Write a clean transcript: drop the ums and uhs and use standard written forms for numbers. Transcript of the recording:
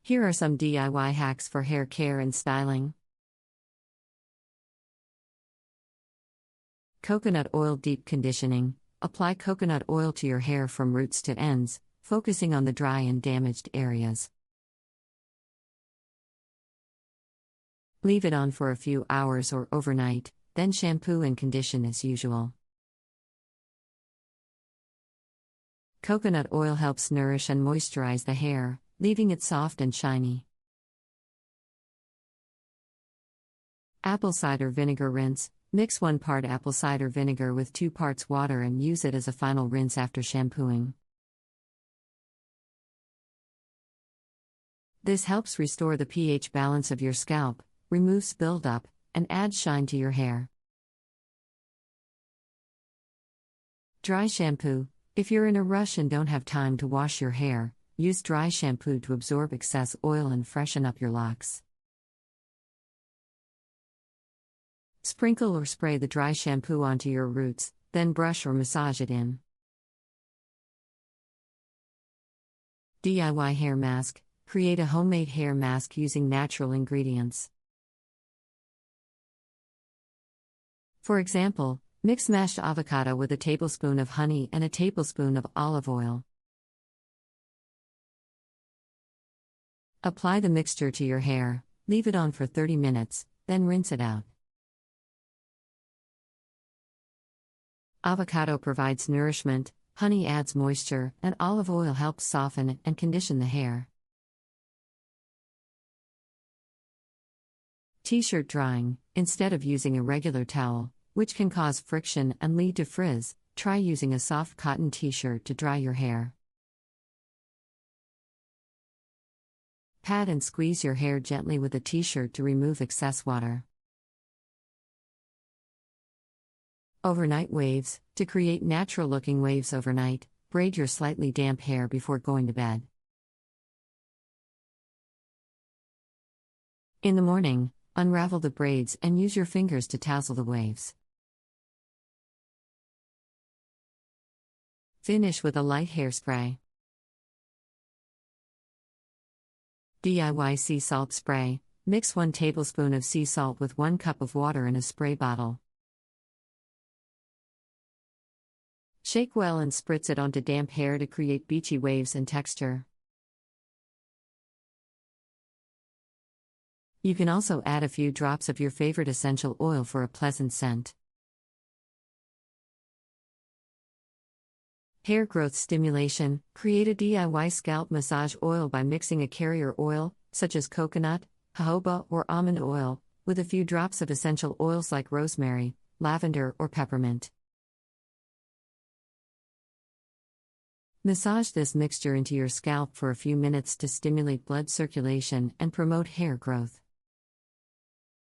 Here are some DIY hacks for hair care and styling. Coconut oil deep conditioning. Apply coconut oil to your hair from roots to ends, focusing on the dry and damaged areas. Leave it on for a few hours or overnight, then shampoo and condition as usual. Coconut oil helps nourish and moisturize the hair, leaving it soft and shiny. Apple cider vinegar rinse. Mix 1 part apple cider vinegar with 2 parts water and use it as a final rinse after shampooing. This helps restore the pH balance of your scalp, removes buildup, and adds shine to your hair. Dry shampoo. If you're in a rush and don't have time to wash your hair, use dry shampoo to absorb excess oil and freshen up your locks. Sprinkle or spray the dry shampoo onto your roots, then brush or massage it in. DIY hair mask. Create a homemade hair mask using natural ingredients. For example, mix mashed avocado with a tablespoon of honey and a tablespoon of olive oil. Apply the mixture to your hair, leave it on for 30 minutes, then rinse it out. Avocado provides nourishment, honey adds moisture, and olive oil helps soften and condition the hair. T-shirt drying. Instead of using a regular towel, which can cause friction and lead to frizz, try using a soft cotton t-shirt to dry your hair. Pat and squeeze your hair gently with a t-shirt to remove excess water. Overnight waves. To create natural-looking waves overnight, braid your slightly damp hair before going to bed. In the morning, unravel the braids and use your fingers to tousle the waves. Finish with a light hairspray. DIY sea salt spray. Mix 1 tablespoon of sea salt with 1 cup of water in a spray bottle. Shake well and spritz it onto damp hair to create beachy waves and texture. You can also add a few drops of your favorite essential oil for a pleasant scent. Hair growth stimulation. Create a DIY scalp massage oil by mixing a carrier oil, such as coconut, jojoba, or almond oil, with a few drops of essential oils like rosemary, lavender, or peppermint. Massage this mixture into your scalp for a few minutes to stimulate blood circulation and promote hair growth.